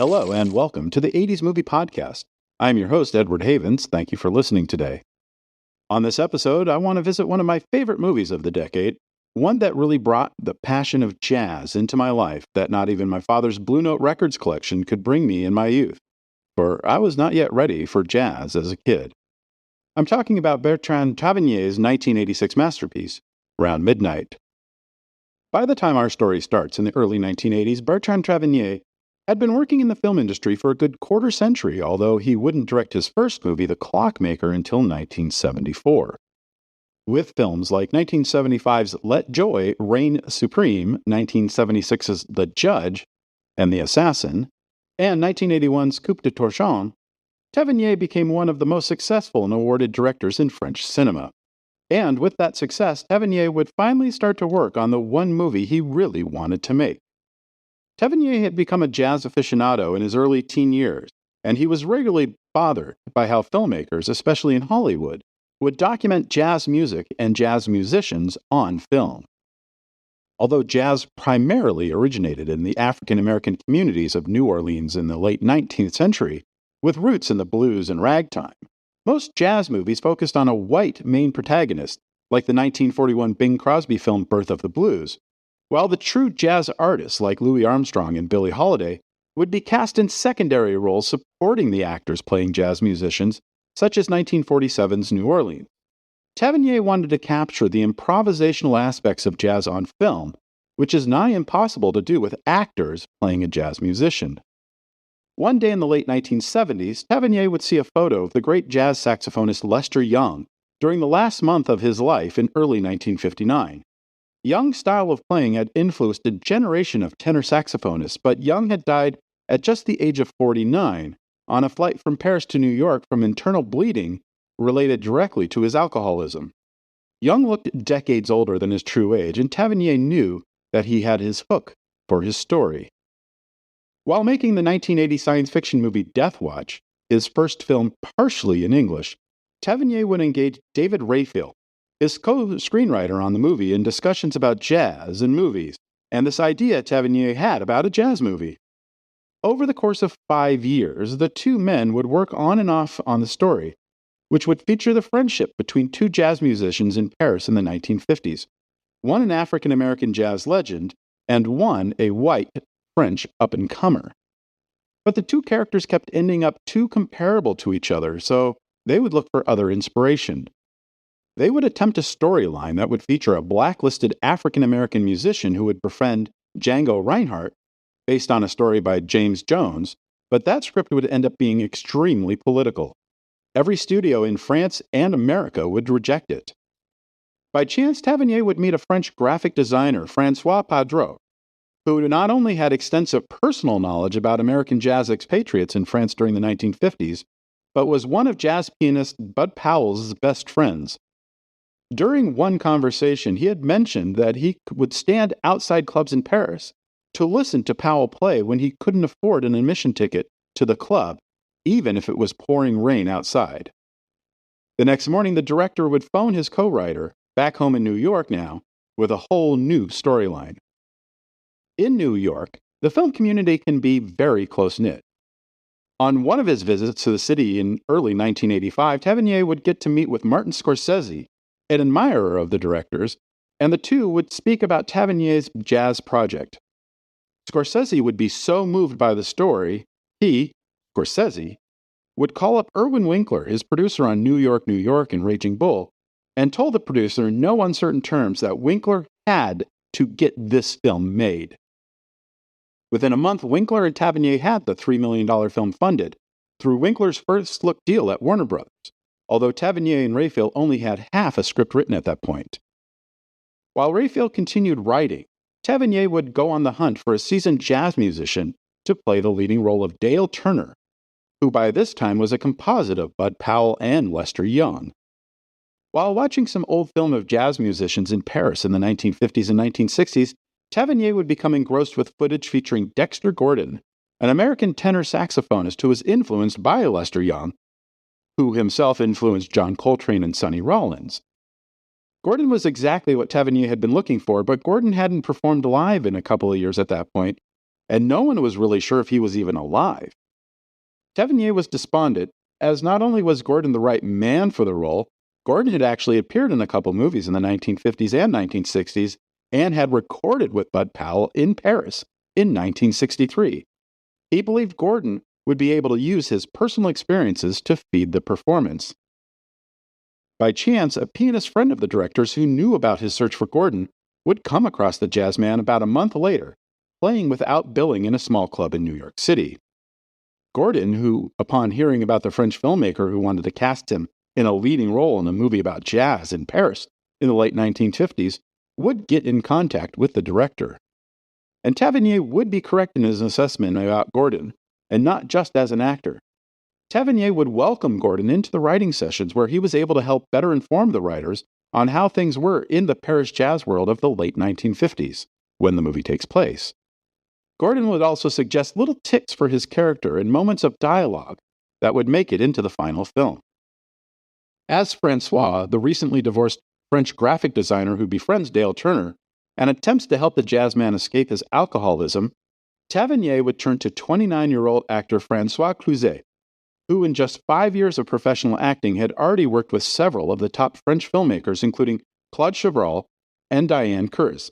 Hello, and welcome to the 80s Movie Podcast. I'm your host, Edward Havens. Thank you for listening today. On this episode, I want to visit one of my favorite movies of the decade, one that really brought the passion of jazz into my life that not even my father's Blue Note Records collection could bring me in my youth, for I was not yet ready for jazz as a kid. I'm talking about Bertrand Tavernier's 1986 masterpiece, Round Midnight. By the time our story starts in the early 1980s, Bertrand Tavernier had been working in the film industry for a good quarter century, although he wouldn't direct his first movie, The Clockmaker, until 1974. With films like 1975's Let Joy Reign Supreme, 1976's The Judge and the Assassin, and 1981's Coup de Torchon, Tavernier became one of the most successful and awarded directors in French cinema. And with that success, Tavernier would finally start to work on the one movie he really wanted to make. Tavernier had become a jazz aficionado in his early teen years, and he was regularly bothered by how filmmakers, especially in Hollywood, would document jazz music and jazz musicians on film. Although jazz primarily originated in the African American communities of New Orleans in the late 19th century, with roots in the blues and ragtime, most jazz movies focused on a white main protagonist, like the 1941 Bing Crosby film Birth of the Blues, while the true jazz artists like Louis Armstrong and Billie Holiday would be cast in secondary roles supporting the actors playing jazz musicians, such as 1947's New Orleans. Tavernier wanted to capture the improvisational aspects of jazz on film, which is nigh impossible to do with actors playing a jazz musician. One day in the late 1970s, Tavernier would see a photo of the great jazz saxophonist Lester Young during the last month of his life in early 1959. Young's style of playing had influenced a generation of tenor saxophonists, but Young had died at just the age of 49 on a flight from Paris to New York from internal bleeding related directly to his alcoholism. Young looked decades older than his true age, and Tavernier knew that he had his hook for his story. While making the 1980 science fiction movie Death Watch, his first film partially in English, Tavernier would engage David Rayfield, his co-screenwriter on the movie, in discussions about jazz and movies, and this idea Tavernier had about a jazz movie. Over the course of 5 years, the two men would work on and off on the story, which would feature the friendship between two jazz musicians in Paris in the 1950s, one an African-American jazz legend, and one a white French up-and-comer. But the two characters kept ending up too comparable to each other, so they would look for other inspiration. They would attempt a storyline that would feature a blacklisted African-American musician who would befriend Django Reinhardt, based on a story by James Jones, but that script would end up being extremely political. Every studio in France and America would reject it. By chance, Tavernier would meet a French graphic designer, François Padreau, who not only had extensive personal knowledge about American jazz expatriates in France during the 1950s, but was one of jazz pianist Bud Powell's best friends. During one conversation, he had mentioned that he would stand outside clubs in Paris to listen to Powell play when he couldn't afford an admission ticket to the club, even if it was pouring rain outside. The next morning, the director would phone his co-writer, back home in New York now, with a whole new storyline. In New York, the film community can be very close-knit. On one of his visits to the city in early 1985, Tavernier would get to meet with Martin Scorsese, an admirer of the director's, and the two would speak about Tavernier's jazz project. Scorsese would be so moved by the story, Scorsese, would call up Irwin Winkler, his producer on New York, New York and Raging Bull, and told the producer in no uncertain terms that Winkler had to get this film made. Within a month, Winkler and Tavernier had the $3 million film funded through Winkler's first look deal at Warner Brothers, although Tavernier and Rayfield only had half a script written at that point. While Rayfield continued writing, Tavernier would go on the hunt for a seasoned jazz musician to play the leading role of Dale Turner, who by this time was a composite of Bud Powell and Lester Young. While watching some old film of jazz musicians in Paris in the 1950s and 1960s, Tavernier would become engrossed with footage featuring Dexter Gordon, an American tenor saxophonist who was influenced by Lester Young, who himself influenced John Coltrane and Sonny Rollins. Gordon was exactly what Tavernier had been looking for, but Gordon hadn't performed live in a couple of years at that point, and no one was really sure if he was even alive. Tavernier was despondent, as not only was Gordon the right man for the role, Gordon had actually appeared in a couple movies in the 1950s and 1960s and had recorded with Bud Powell in Paris in 1963. He believed Gordon would be able to use his personal experiences to feed the performance. By chance, a pianist friend of the director's who knew about his search for Gordon would come across the jazz man about a month later, playing without billing in a small club in New York City. Gordon, who, upon hearing about the French filmmaker who wanted to cast him in a leading role in a movie about jazz in Paris in the late 1950s, would get in contact with the director. And Tavernier would be correct in his assessment about Gordon, and not just as an actor. Tavernier would welcome Gordon into the writing sessions where he was able to help better inform the writers on how things were in the Paris jazz world of the late 1950s, when the movie takes place. Gordon would also suggest little tips for his character and moments of dialogue that would make it into the final film. As Francois, the recently divorced French graphic designer who befriends Dale Turner and attempts to help the jazz man escape his alcoholism, Tavernier would turn to 29-year-old actor Francois Cluzet, who in just 5 years of professional acting had already worked with several of the top French filmmakers, including Claude Chabrol and Diane Kurs.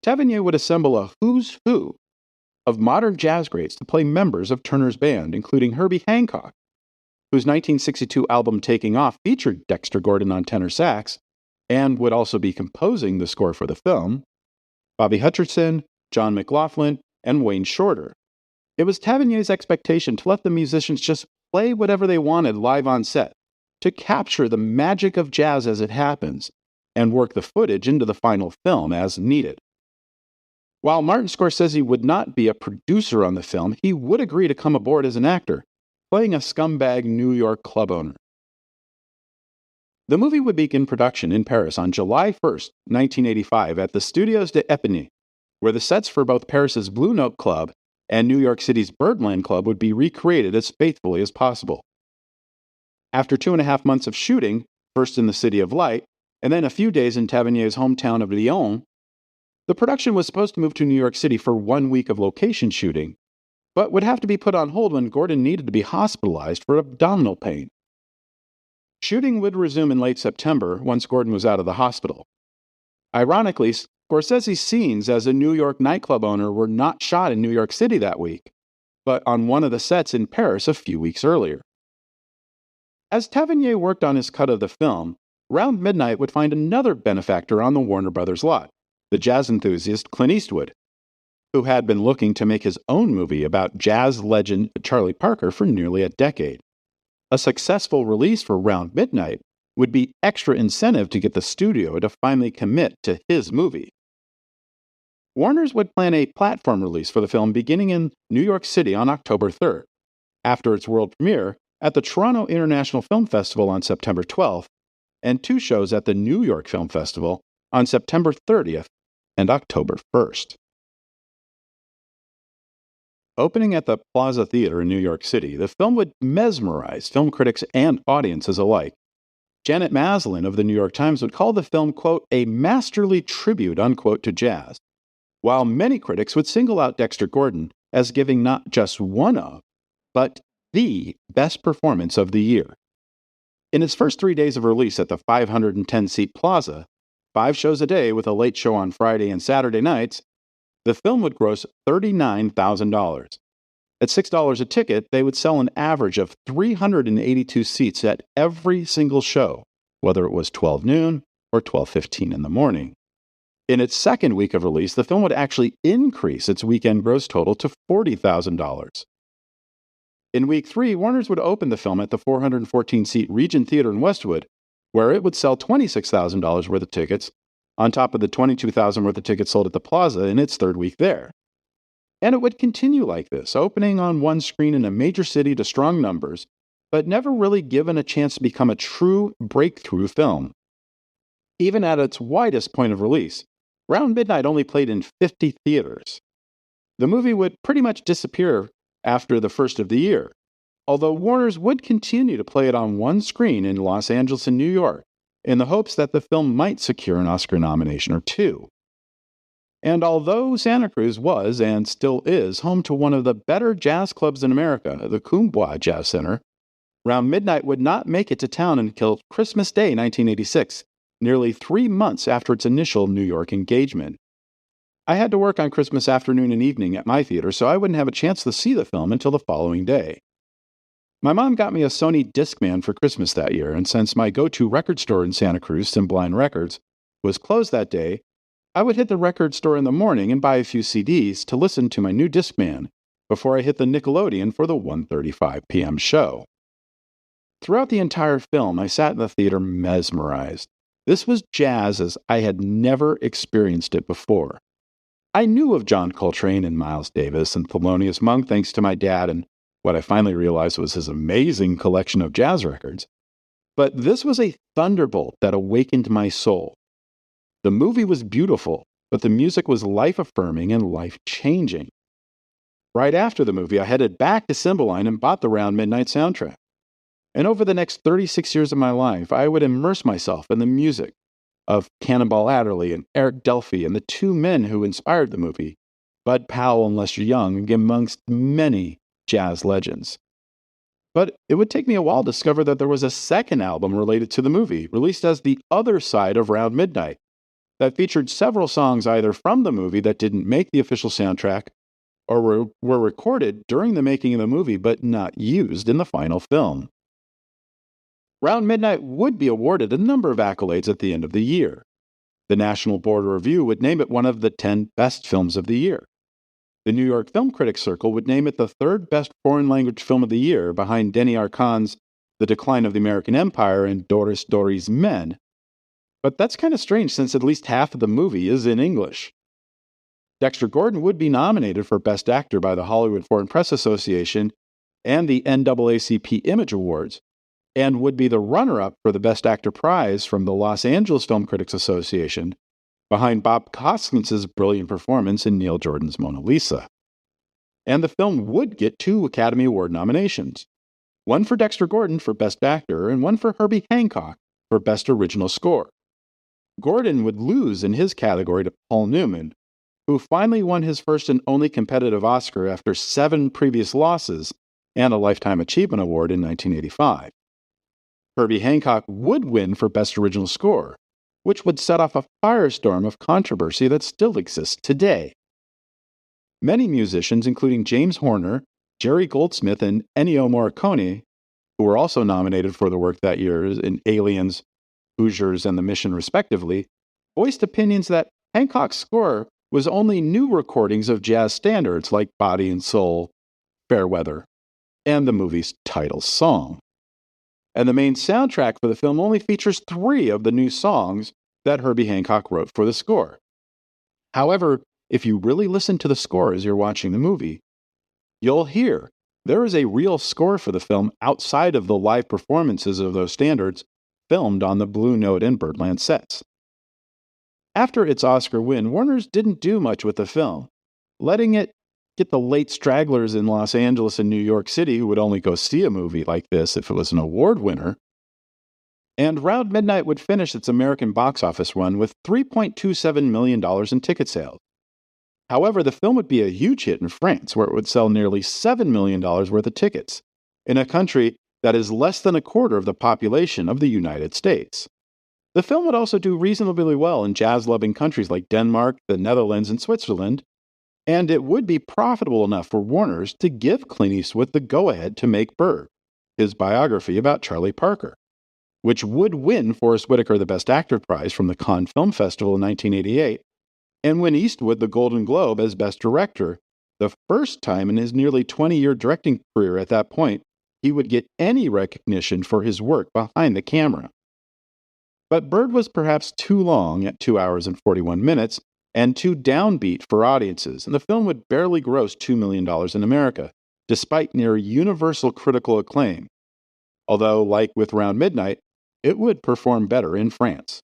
Tavernier would assemble a who's who of modern jazz greats to play members of Turner's band, including Herbie Hancock, whose 1962 album Taking Off featured Dexter Gordon on tenor sax, and would also be composing the score for the film, Bobby Hutcherson, John McLaughlin, and Wayne Shorter. It was Tavernier's expectation to let the musicians just play whatever they wanted live on set, to capture the magic of jazz as it happens, and work the footage into the final film as needed. While Martin Scorsese would not be a producer on the film, he would agree to come aboard as an actor, playing a scumbag New York club owner. The movie would begin production in Paris on July 1st, 1985 at the Studios d'Épinay, where the sets for both Paris's Blue Note Club and New York City's Birdland Club would be recreated as faithfully as possible. After 2.5 months of shooting, first in the City of Light, and then a few days in Tavernier's hometown of Lyon, the production was supposed to move to New York City for 1 week of location shooting, but would have to be put on hold when Gordon needed to be hospitalized for abdominal pain. Shooting would resume in late September once Gordon was out of the hospital. Ironically, Scorsese's scenes as a New York nightclub owner were not shot in New York City that week, but on one of the sets in Paris a few weeks earlier. As Tavernier worked on his cut of the film, Round Midnight would find another benefactor on the Warner Brothers lot, the jazz enthusiast Clint Eastwood, who had been looking to make his own movie about jazz legend Charlie Parker for nearly a decade. A successful release for Round Midnight would be extra incentive to get the studio to finally commit to his movie. Warner's would plan a platform release for the film beginning in New York City on October 3rd, after its world premiere at the Toronto International Film Festival on September 12th, and 2 shows at the New York Film Festival on September 30th and October 1st. Opening at the Plaza Theater in New York City, the film would mesmerize film critics and audiences alike. Janet Maslin of the New York Times would call the film, quote, a masterly tribute, unquote, to jazz, while many critics would single out Dexter Gordon as giving not just one of, but the best performance of the year. In its first 3 days of release at the 510-seat Plaza, 5 shows a day with a late show on Friday and Saturday nights, the film would gross $39,000. At $6 a ticket, they would sell an average of 382 seats at every single show, whether it was 12 noon or 12:15 in the morning. In its second week of release, the film would actually increase its weekend gross total to $40,000. In week 3, Warner's would open the film at the 414-seat Regent Theater in Westwood, where it would sell $26,000 worth of tickets, on top of the $22,000 worth of tickets sold at the Plaza in its third week there. And it would continue like this, opening on one screen in a major city to strong numbers, but never really given a chance to become a true breakthrough film. Even at its widest point of release, Round Midnight only played in 50 theaters. The movie would pretty much disappear after the first of the year, although Warner's would continue to play it on one screen in Los Angeles and New York, in the hopes that the film might secure an Oscar nomination or 2. And although Santa Cruz was and still is home to one of the better jazz clubs in America, the Kumbwa Jazz Center, Round Midnight would not make it to town until Christmas Day 1986, nearly 3 months after its initial New York engagement. I had to work on Christmas afternoon and evening at my theater, so I wouldn't have a chance to see the film until the following day. My mom got me a Sony Discman for Christmas that year, and since my go-to record store in Santa Cruz, Cymbeline Records, was closed that day, I would hit the record store in the morning and buy a few CDs to listen to my new Discman before I hit the Nickelodeon for the 1:35 p.m. show. Throughout the entire film, I sat in the theater mesmerized. This was jazz as I had never experienced it before. I knew of John Coltrane and Miles Davis and Thelonious Monk thanks to my dad and what I finally realized was his amazing collection of jazz records. But this was a thunderbolt that awakened my soul. The movie was beautiful, but the music was life-affirming and life-changing. Right after the movie, I headed back to Cymbeline and bought the Round Midnight soundtrack. And over the next 36 years of my life, I would immerse myself in the music of Cannonball Adderley and Eric Delphi and the two men who inspired the movie, Bud Powell and Lester Young, amongst many jazz legends. But it would take me a while to discover that there was a second album related to the movie, released as the other side of Round Midnight, that featured several songs either from the movie that didn't make the official soundtrack or were recorded during the making of the movie but not used in the final film. Round Midnight would be awarded a number of accolades at the end of the year. The National Board of Review would name it one of the 10 best films of the year. The New York Film Critics Circle would name it the third best foreign language film of the year behind Denis Arcand's The Decline of the American Empire and Doris Dori's Men. But that's kind of strange since at least half of the movie is in English. Dexter Gordon would be nominated for Best Actor by the Hollywood Foreign Press Association and the NAACP Image Awards, and would be the runner-up for the Best Actor prize from the Los Angeles Film Critics Association, behind Bob Hoskins's brilliant performance in Neil Jordan's Mona Lisa. And the film would get 2 Academy Award nominations, one for Dexter Gordon for Best Actor and one for Herbie Hancock for Best Original Score. Gordon would lose in his category to Paul Newman, who finally won his first and only competitive Oscar after 7 previous losses and a Lifetime Achievement Award in 1985. Herbie Hancock would win for Best Original Score, which would set off a firestorm of controversy that still exists today. Many musicians, including James Horner, Jerry Goldsmith, and Ennio Morricone, who were also nominated for the work that year in Aliens, Hoosiers, and The Mission respectively, voiced opinions that Hancock's score was only new recordings of jazz standards like Body and Soul, Fairweather, and the movie's title song. And the main soundtrack for the film only features 3 of the new songs that Herbie Hancock wrote for the score. However, if you really listen to the score as you're watching the movie, you'll hear there is a real score for the film outside of the live performances of those standards filmed on the Blue Note and Birdland sets. After its Oscar win, Warner's didn't do much with the film, letting it get the late stragglers in Los Angeles and New York City who would only go see a movie like this if it was an award winner. And Round Midnight would finish its American box office run with $3.27 million in ticket sales. However, the film would be a huge hit in France, where it would sell nearly $7 million worth of tickets, in a country that is less than a quarter of the population of the United States. The film would also do reasonably well in jazz-loving countries like Denmark, the Netherlands, and Switzerland, and it would be profitable enough for Warner's to give Clint Eastwood the go-ahead to make Bird, his biography about Charlie Parker, which would win Forest Whitaker the Best Actor prize from the Cannes Film Festival in 1988, and win Eastwood the Golden Globe as Best Director, the first time in his nearly 20-year directing career at that point he would get any recognition for his work behind the camera. But Bird was perhaps too long at 2 hours and 41 minutes, and too downbeat for audiences, and the film would barely gross $2 million in America, despite near universal critical acclaim. Although, like with Round Midnight, it would perform better in France.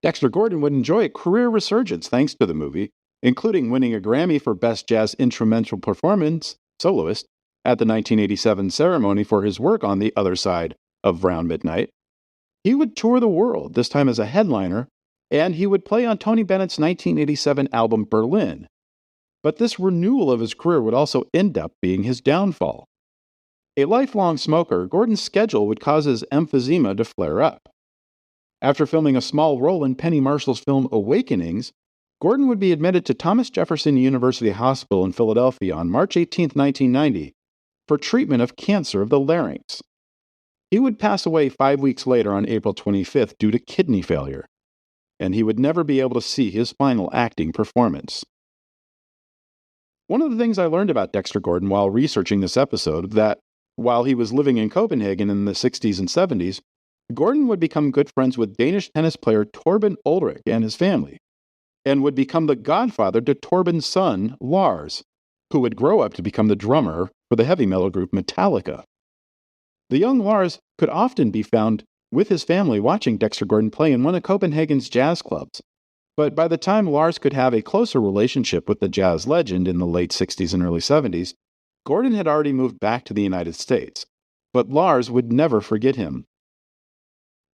Dexter Gordon would enjoy a career resurgence thanks to the movie, including winning a Grammy for Best Jazz Instrumental Performance, Soloist, at the 1987 ceremony for his work on the other side of Round Midnight. He would tour the world, this time as a headliner, and he would play on Tony Bennett's 1987 album Berlin. But this renewal of his career would also end up being his downfall. A lifelong smoker, Gordon's schedule would cause his emphysema to flare up. After filming a small role in Penny Marshall's film Awakenings, Gordon would be admitted to Thomas Jefferson University Hospital in Philadelphia on March 18, 1990, for treatment of cancer of the larynx. He would pass away 5 weeks later on April 25th due to kidney failure, and he would never be able to see his final acting performance. One of the things I learned about Dexter Gordon while researching this episode that while he was living in Copenhagen in the 60s and 70s, Gordon would become good friends with Danish tennis player Torben Ulrich and his family, and would become the godfather to Torben's son, Lars, who would grow up to become the drummer for the heavy metal group Metallica. The young Lars could often be found with his family watching Dexter Gordon play in one of Copenhagen's jazz clubs, but by the time Lars could have a closer relationship with the jazz legend in the late 60s and early 70s, Gordon had already moved back to the United States, but Lars would never forget him.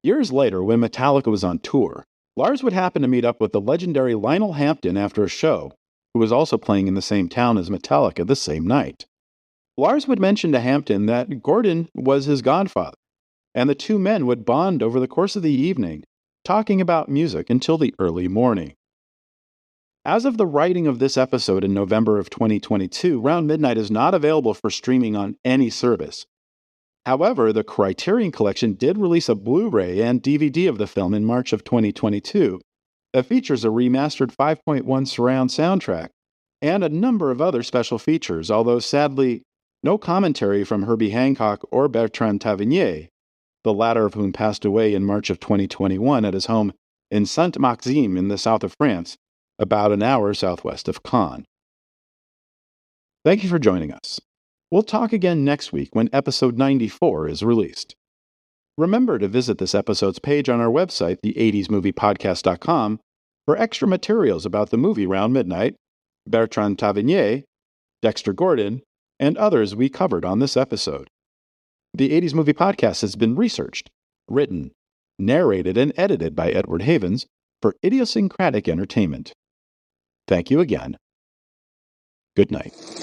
Years later, when Metallica was on tour, Lars would happen to meet up with the legendary Lionel Hampton after a show, who was also playing in the same town as Metallica the same night. Lars would mention to Hampton that Gordon was his godfather, and the two men would bond over the course of the evening, talking about music until the early morning. As of the writing of this episode in November of 2022, Round Midnight is not available for streaming on any service. However, the Criterion Collection did release a Blu-ray and DVD of the film in March of 2022 that features a remastered 5.1 surround soundtrack and a number of other special features, although sadly, no commentary from Herbie Hancock or Bertrand Tavernier, the latter of whom passed away in March of 2021 at his home in Saint-Maxime in the south of France, about an hour southwest of Caen. Thank you for joining us. We'll talk again next week when episode 94 is released. Remember to visit this episode's page on our website, the80smoviepodcast.com, for extra materials about the movie Round Midnight, Bertrand Tavernier, Dexter Gordon, and others we covered on this episode. The 80s Movie Podcast has been researched, written, narrated, and edited by Edward Havens for Idiosyncratic Entertainment. Thank you again. Good night.